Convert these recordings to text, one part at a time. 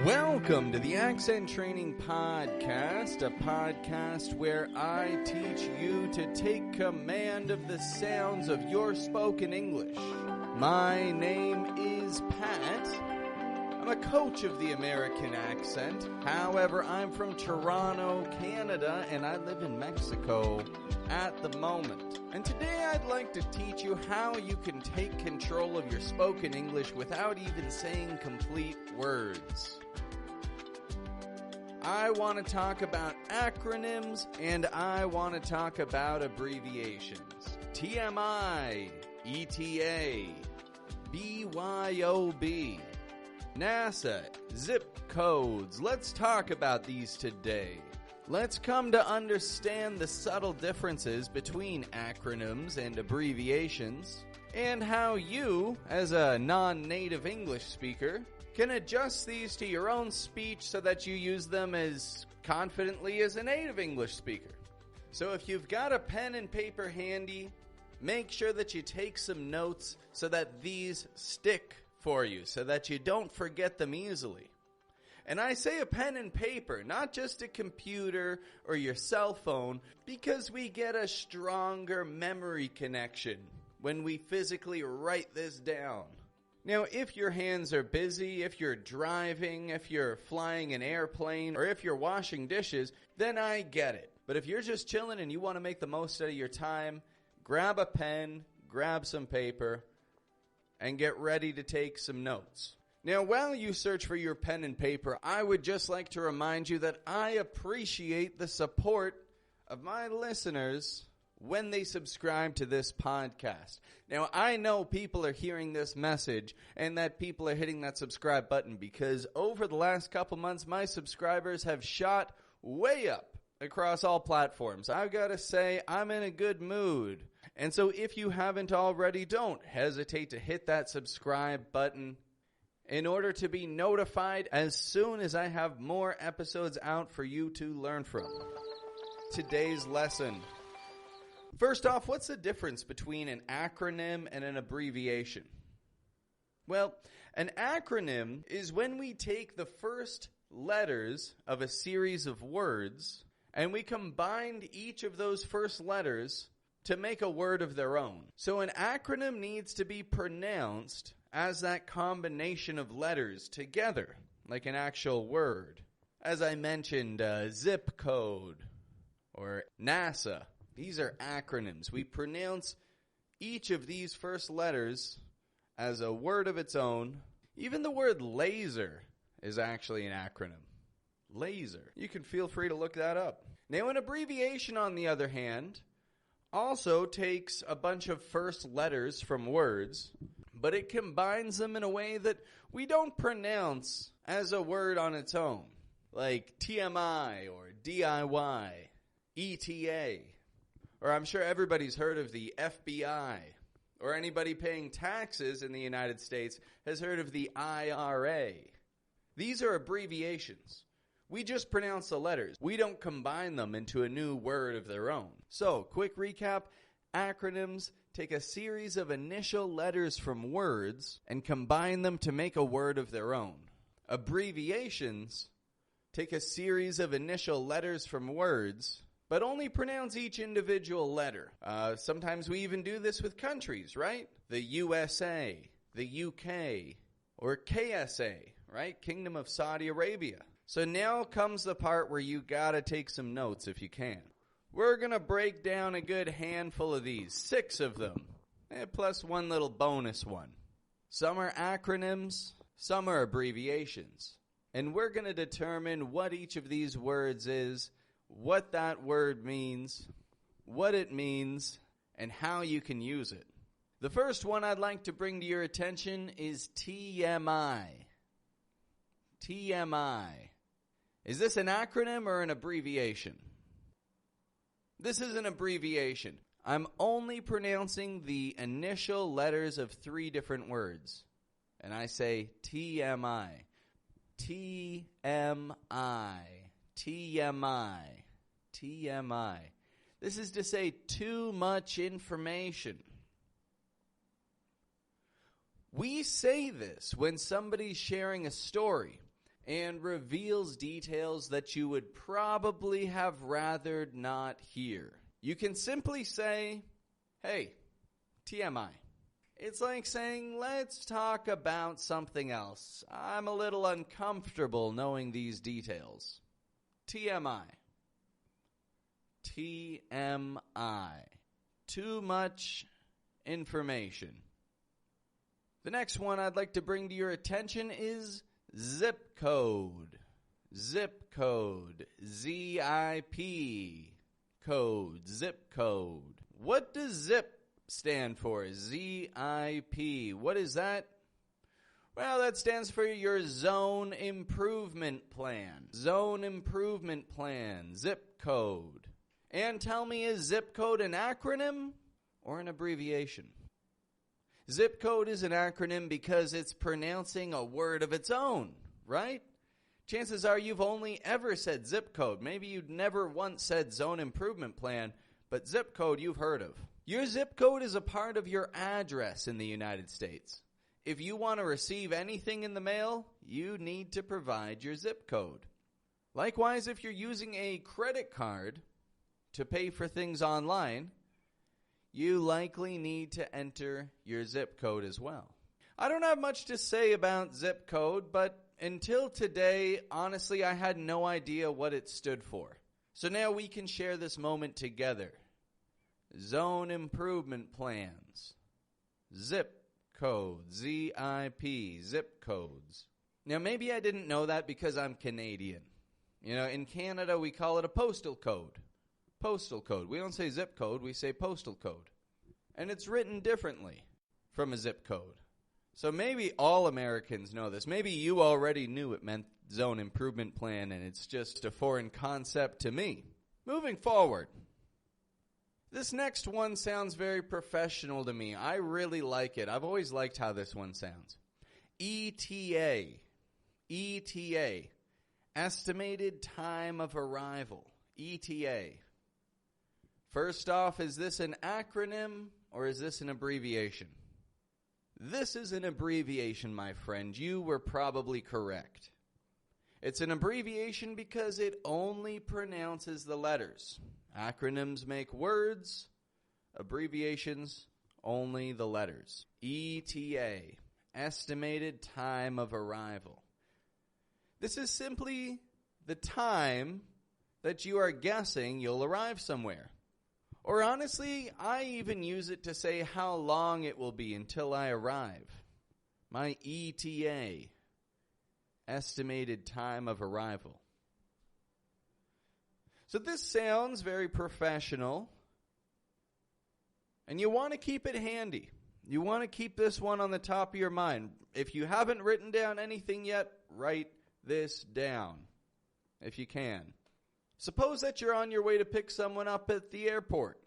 Welcome to the Accent Training Podcast, a podcast where I teach you to take command of the sounds of your spoken English. My name is Pat. I'm a coach of the American accent. However, I'm from Toronto, Canada, and I live in Mexico at the moment. And today I'd like to teach you how you can take control of your spoken English without even saying complete words. I want to talk about acronyms and I want to talk about abbreviations. TMI, ETA, BYOB, NASA, zip codes. Let's talk about these today. Let's come to understand the subtle differences between acronyms and abbreviations and how you, as a non-native English speaker, can adjust these to your own speech so that you use them as confidently as a native English speaker. So if you've got a pen and paper handy, make sure that you take some notes so that these stick for you, so that you don't forget them easily. And I say a pen and paper, not just a computer or your cell phone, because we get a stronger memory connection when we physically write this down. Now, if your hands are busy, if you're driving, if you're flying an airplane, or if you're washing dishes, then I get it. But if you're just chilling and you want to make the most out of your time, grab a pen, grab some paper, and get ready to take some notes. Now, while you search for your pen and paper, I would just like to remind you that I appreciate the support of my listeners when they subscribe to this podcast. Now, I know people are hearing this message and that people are hitting that subscribe button because over the last couple months, my subscribers have shot way up across all platforms. I've got to say, I'm in a good mood. And so if you haven't already, don't hesitate to hit that subscribe button in order to be notified as soon as I have more episodes out for you to learn from. Today's lesson. First off, what's the difference between an acronym and an abbreviation? Well, an acronym is when we take the first letters of a series of words and we combine each of those first letters to make a word of their own. So an acronym needs to be pronounced as that combination of letters together, like an actual word. As I mentioned, zip code or NASA. These are acronyms. We pronounce each of these first letters as a word of its own. Even the word laser is actually an acronym. Laser. You can feel free to look that up. Now, an abbreviation, on the other hand, also takes a bunch of first letters from words, but it combines them in a way that we don't pronounce as a word on its own, like TMI or DIY, ETA. Or I'm sure everybody's heard of the FBI, or anybody paying taxes in the United States has heard of the IRA. These are abbreviations. We just pronounce the letters. We don't combine them into a new word of their own. So, quick recap, acronyms take a series of initial letters from words and combine them to make a word of their own. Abbreviations take a series of initial letters from words but only pronounce each individual letter. Sometimes we even do this with countries, right? The USA, the UK, or KSA, right? Kingdom of Saudi Arabia. So now comes the part where you gotta take some notes if you can. We're gonna break down a good handful of these, 6 of them, plus one little bonus one. Some are acronyms, some are abbreviations. And we're gonna determine what each of these words is, what that word means, what it means, and how you can use it. The first one I'd like to bring to your attention is TMI. TMI. Is this an acronym or an abbreviation? This is an abbreviation. I'm only pronouncing the initial letters of 3 different words. And I say TMI. TMI. TMI. TMI. This is to say too much information. We say this when somebody's sharing a story and reveals details that you would probably have rathered not hear. You can simply say, hey, TMI. It's like saying, let's talk about something else. I'm a little uncomfortable knowing these details. TMI. TMI. Too much information. The next one I'd like to bring to your attention is zip code. Zip code. ZIP. Code. Zip code. What does zip stand for? ZIP. What is that? Well, that stands for your Zone Improvement Plan. Zone Improvement Plan. Zip code. And tell me, is zip code an acronym or an abbreviation? Zip code is an acronym because it's pronouncing a word of its own, right? Chances are you've only ever said zip code. Maybe you'd never once said Zone Improvement Plan, but zip code you've heard of. Your zip code is a part of your address in the United States. If you want to receive anything in the mail, you need to provide your zip code. Likewise, if you're using a credit card to pay for things online, you likely need to enter your zip code as well. I don't have much to say about zip code, but until today, honestly, I had no idea what it stood for. So now we can share this moment together. Zone Improvement Plans. Zip code. ZIP. Zip codes. Now, maybe I didn't know that because I'm Canadian. You know, in Canada, we call it a postal code. Postal code. We don't say zip code, we say postal code. And it's written differently from a zip code. So maybe all Americans know this. Maybe you already knew it meant Zone Improvement Plan and it's just a foreign concept to me. Moving forward. This next one sounds very professional to me. I really like it. I've always liked how this one sounds. ETA. ETA. Estimated time of arrival. ETA. First off, is this an acronym or is this an abbreviation? This is an abbreviation, my friend. You were probably correct. It's an abbreviation because it only pronounces the letters. Acronyms make words, abbreviations only the letters. ETA, estimated time of arrival. This is simply the time that you are guessing you'll arrive somewhere. Or honestly, I even use it to say how long it will be until I arrive. My ETA, estimated time of arrival. So this sounds very professional, and you want to keep it handy. You want to keep this one on the top of your mind. If you haven't written down anything yet, write this down, if you can. Suppose that you're on your way to pick someone up at the airport,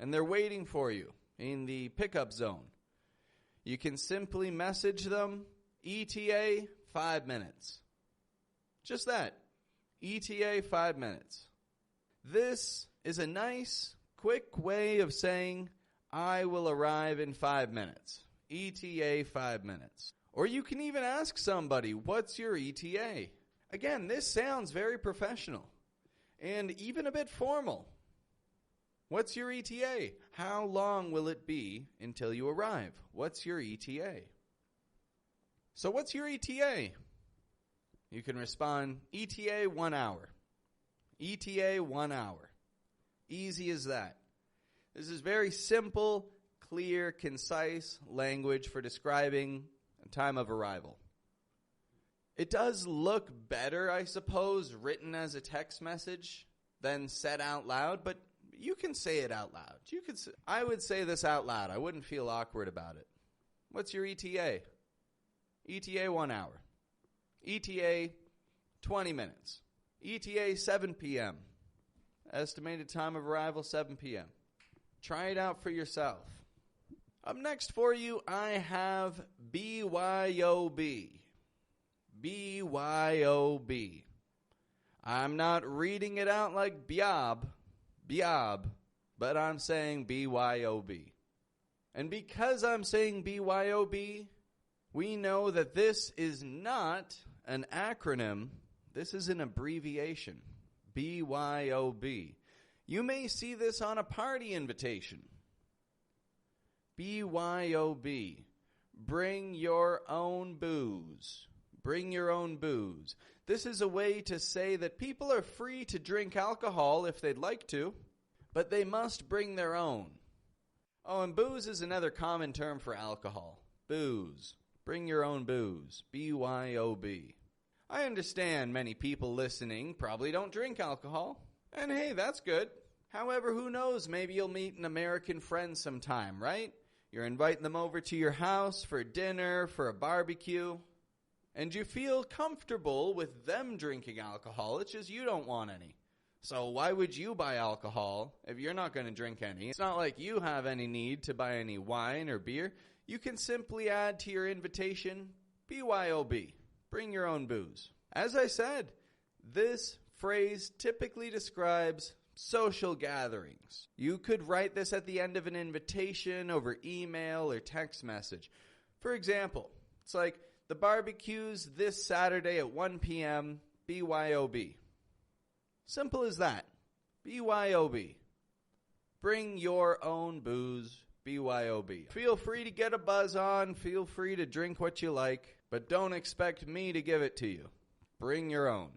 and they're waiting for you in the pickup zone. You can simply message them, ETA, 5 minutes. Just that, ETA, 5 minutes. This is a nice, quick way of saying, I will arrive in 5 minutes. ETA, 5 minutes. Or you can even ask somebody, what's your ETA? Again, this sounds very professional and even a bit formal. What's your ETA? How long will it be until you arrive? What's your ETA? So what's your ETA? You can respond, ETA 1 hour. ETA 1 hour. Easy as that. This is very simple, clear, concise language for describing a time of arrival. It does look better, I suppose, written as a text message than said out loud, but you can say it out loud. I would say this out loud. I wouldn't feel awkward about it. What's your ETA? ETA 1 hour. ETA 20 minutes. ETA 7 p.m. Estimated time of arrival 7 p.m. Try it out for yourself. Up next for you, I have BYOB. BYOB. I'm not reading it out like BYOB, but I'm saying BYOB. And because I'm saying BYOB, we know that this is not An acronym, this is an abbreviation. BYOB. You may see this on a party invitation. BYOB. Bring your own booze. Bring your own booze. This is a way to say that people are free to drink alcohol if they'd like to, but they must bring their own. Oh, and booze is another common term for alcohol. Booze. Bring your own booze. BYOB. I understand many people listening probably don't drink alcohol. And hey, that's good. However, who knows? Maybe you'll meet an American friend sometime, right? You're inviting them over to your house for dinner, for a barbecue. And you feel comfortable with them drinking alcohol. It's just you don't want any. So why would you buy alcohol if you're not going to drink any? It's not like you have any need to buy any wine or beer. You can simply add to your invitation, BYOB. Bring your own booze. As I said, this phrase typically describes social gatherings. You could write this at the end of an invitation over email or text message. For example, it's like, the barbecue's this Saturday at 1 p.m., BYOB. Simple as that. BYOB. Bring your own booze, BYOB. Feel free to get a buzz on, feel free to drink what you like, but don't expect me to give it to you. Bring your own.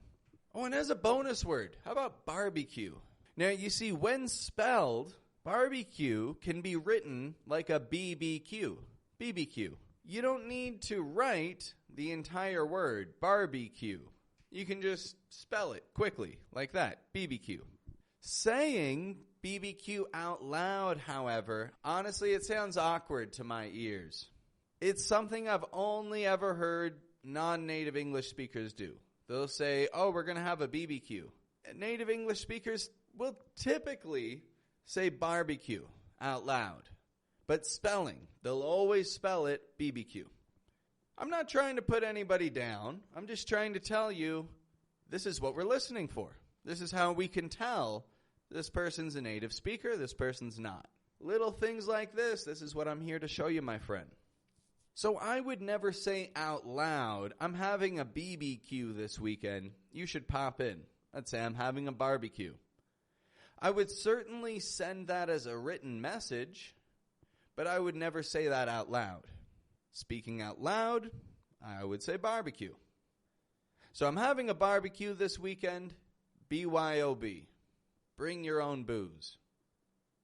Oh, and as a bonus word, how about barbecue? Now, you see, when spelled, barbecue can be written like a BBQ. BBQ. You don't need to write the entire word, barbecue. You can just spell it quickly, like that, BBQ. Saying BBQ out loud, however, honestly, it sounds awkward to my ears. It's something I've only ever heard non-native English speakers do. They'll say, oh, we're going to have a BBQ. Native English speakers will typically say barbecue out loud. But spelling, they'll always spell it BBQ. I'm not trying to put anybody down. I'm just trying to tell you this is what we're listening for. This is how we can tell this person's a native speaker, this person's not. Little things like this is what I'm here to show you, my friend. So I would never say out loud, I'm having a BBQ this weekend. You should pop in. I'd say I'm having a barbecue. I would certainly send that as a written message, but I would never say that out loud. Speaking out loud, I would say barbecue. So I'm having a barbecue this weekend, BYOB. Bring your own booze.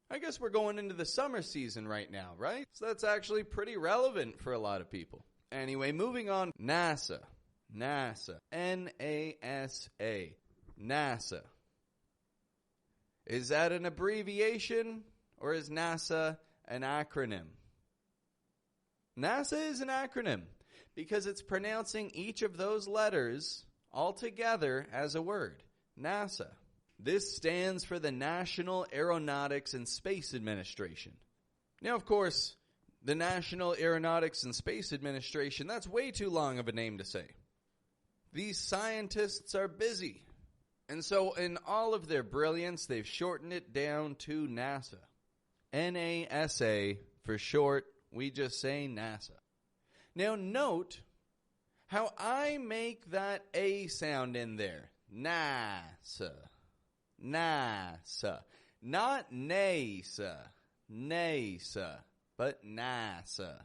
I guess we're going into the summer season right now, right? So that's actually pretty relevant for a lot of people. Anyway, moving on. NASA. NASA. N-A-S-A. NASA. Is that an abbreviation or is NASA an acronym? NASA is an acronym because it's pronouncing each of those letters all together as a word. NASA. This stands for the National Aeronautics and Space Administration. Now, of course, the National Aeronautics and Space Administration, that's way too long of a name to say. These scientists are busy. And so in all of their brilliance, they've shortened it down to NASA. N-A-S-A for short. We just say NASA. Now note how I make that A sound in there. NASA. NASA. Not NASA. NASA. But NASA.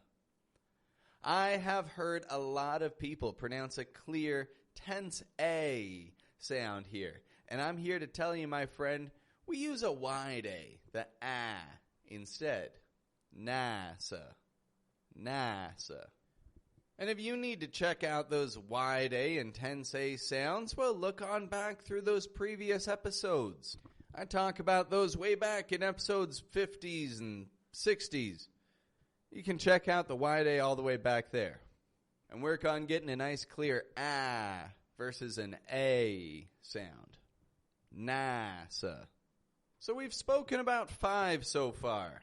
I have heard a lot of people pronounce a clear tense A sound here. And I'm here to tell you, my friend, we use a wide A, the ah, instead. NASA. NASA. And if you need to check out those wide A and tense A sounds, well, look on back through those previous episodes. I talk about those way back in episodes 50s and 60s. You can check out the wide A all the way back there. And work on getting a nice clear ah versus an A sound. NASA. So we've spoken about 5 so far.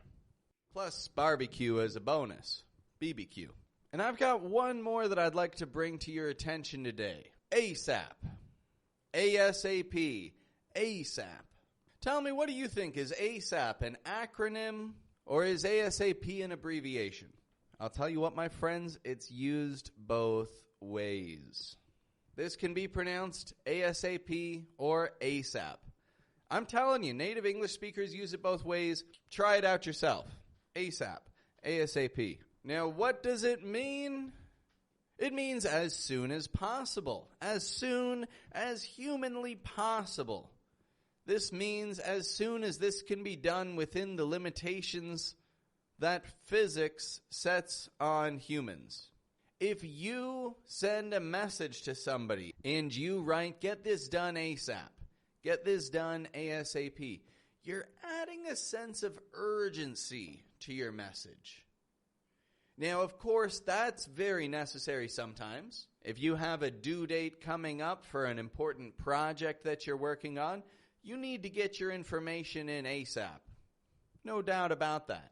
Plus barbecue as a bonus. BBQ. And I've got one more that I'd like to bring to your attention today. ASAP. ASAP. ASAP. Tell me, what do you think? Is ASAP an acronym or is ASAP an abbreviation? I'll tell you what, my friends, it's used both ways. This can be pronounced ASAP or ASAP. I'm telling you, native English speakers use it both ways. Try it out yourself. ASAP, ASAP. Now, what does it mean? It means as soon as possible, as soon as humanly possible. This means as soon as this can be done within the limitations that physics sets on humans. If you send a message to somebody and you write, get this done ASAP, get this done ASAP, you're adding a sense of urgency to your message. Now, of course, that's very necessary sometimes. If you have a due date coming up for an important project that you're working on, you need to get your information in ASAP. No doubt about that.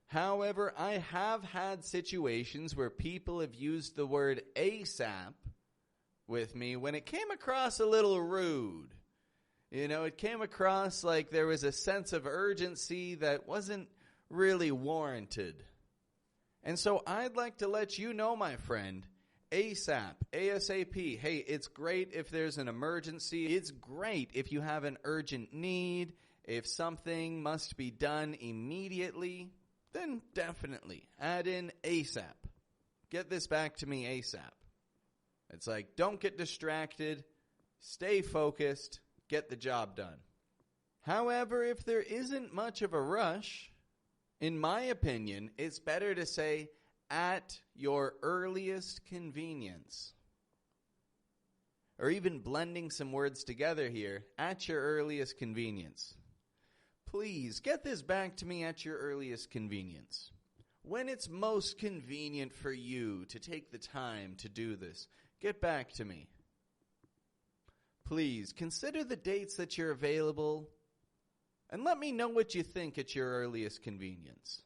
However, I have had situations where people have used the word ASAP with me when it came across a little rude. You know, it came across like there was a sense of urgency that wasn't really warranted. And so I'd like to let you know, my friend, ASAP, ASAP. Hey, it's great if there's an emergency. It's great if you have an urgent need. If something must be done immediately, then definitely add in ASAP. Get this back to me ASAP. It's like, don't get distracted. Stay focused. Get the job done. However, if there isn't much of a rush, in my opinion, it's better to say at your earliest convenience. Or even blending some words together here, at your earliest convenience. Please get this back to me at your earliest convenience. When it's most convenient for you to take the time to do this, get back to me. Please consider the dates that you're available and let me know what you think at your earliest convenience.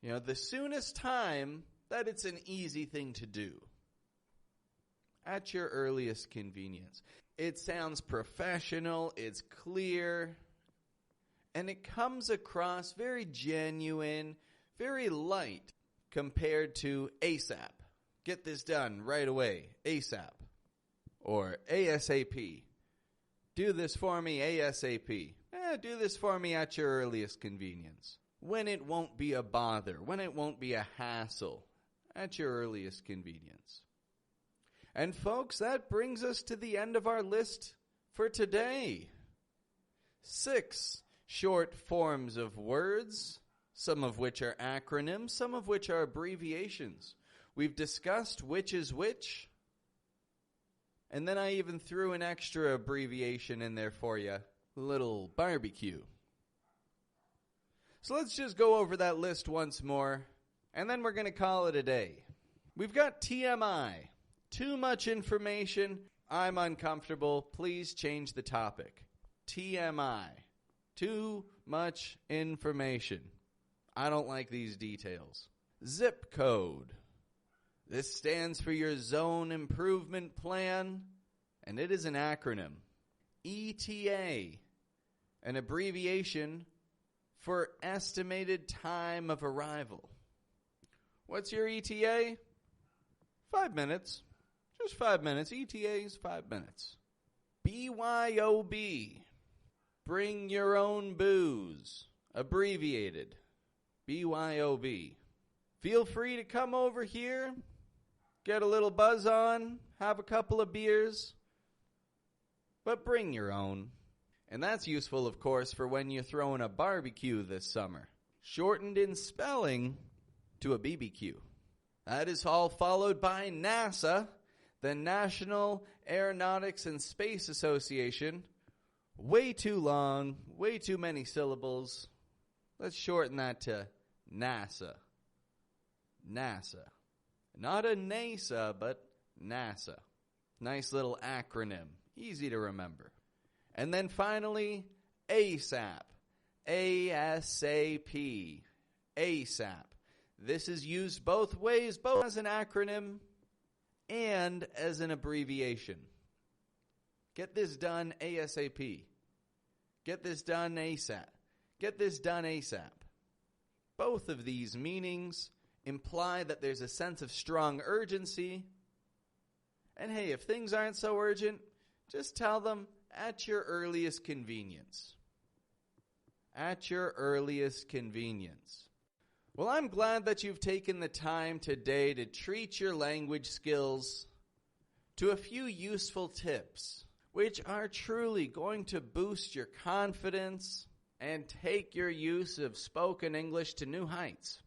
You know, the soonest time that it's an easy thing to do. At your earliest convenience. It sounds professional, it's clear, and it comes across very genuine, very light compared to ASAP. Get this done right away, ASAP. Or ASAP. Do this for me ASAP. Do this for me at your earliest convenience. When it won't be a bother, when it won't be a hassle, at your earliest convenience. And folks, that brings us to the end of our list for today. 6 short forms of words, some of which are acronyms, some of which are abbreviations. We've discussed which is which, and then I even threw an extra abbreviation in there for you. Little barbecue. So let's just go over that list once more, and then we're going to call it a day. We've got TMI. Too much information. I'm uncomfortable. Please change the topic. TMI. Too much information. I don't like these details. Zip code. This stands for your Zone Improvement Plan, and it is an acronym. ETA. An abbreviation for estimated time of arrival. What's your ETA? 5 minutes. Just 5 minutes. ETA is 5 minutes. BYOB. Bring your own booze. Abbreviated. BYOB. Feel free to come over here, get a little buzz on, have a couple of beers, but bring your own. And that's useful, of course, for when you're throwing a barbecue this summer. Shortened in spelling to a BBQ. That is all followed by NASA, the National Aeronautics and Space Association. Way too long, way too many syllables. Let's shorten that to NASA. NASA. Not a NASA, but NASA. Nice little acronym. Easy to remember. And then finally, ASAP. ASAP. ASAP. This is used both ways, both as an acronym and as an abbreviation. Get this done ASAP. Get this done ASAP. Get this done ASAP. Both of these meanings imply that there's a sense of strong urgency, And hey, if things aren't so urgent, just tell them at your earliest convenience. At your earliest convenience. Well, I'm glad that you've taken the time today to treat your language skills to a few useful tips, which are truly going to boost your confidence and take your use of spoken English to new heights.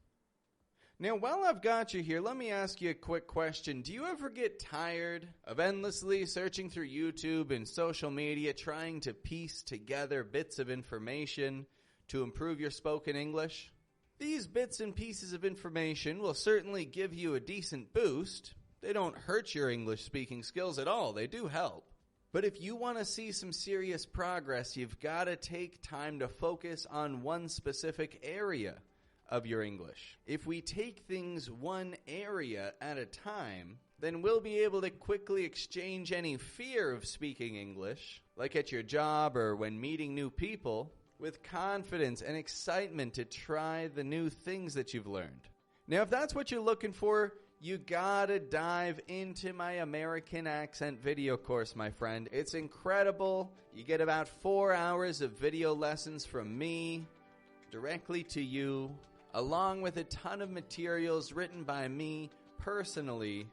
Now, while I've got you here, let me ask you a quick question. Do you ever get tired of endlessly searching through YouTube and social media trying to piece together bits of information to improve your spoken English? These bits and pieces of information will certainly give you a decent boost. They don't hurt your English speaking skills at all. They do help. But if you want to see some serious progress, you've got to take time to focus on one specific area of your English. If we take things one area at a time, then we'll be able to quickly exchange any fear of speaking English, like at your job or when meeting new people, with confidence and excitement to try the new things that you've learned. Now, if that's what you're looking for, you gotta dive into my American accent video course, my friend. It's incredible. You get about 4 hours of video lessons from me, directly to you, along with a ton of materials written by me personally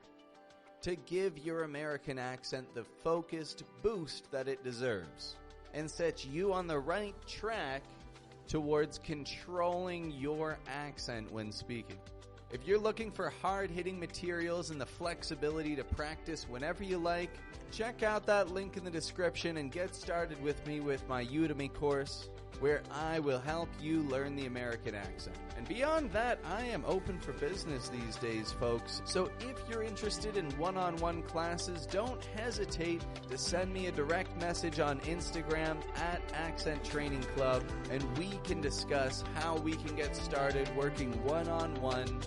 to give your American accent the focused boost that it deserves and set you on the right track towards controlling your accent when speaking. If you're looking for hard-hitting materials and the flexibility to practice whenever you like, check out that link in the description and get started with me with my Udemy course, where I will help you learn the American accent. And beyond that, I am open for business these days, folks. So if you're interested in one-on-one classes, don't hesitate to send me a direct message on Instagram at Accent Training Club, and we can discuss how we can get started working one-on-one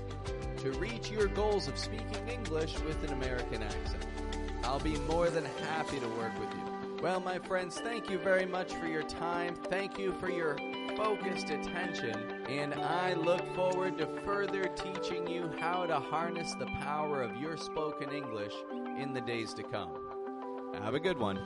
to reach your goals of speaking English with an American accent. I'll be more than happy to work with you. Well, my friends, thank you very much for your time. Thank you for your focused attention. And I look forward to further teaching you how to harness the power of your spoken English in the days to come. Have a good one.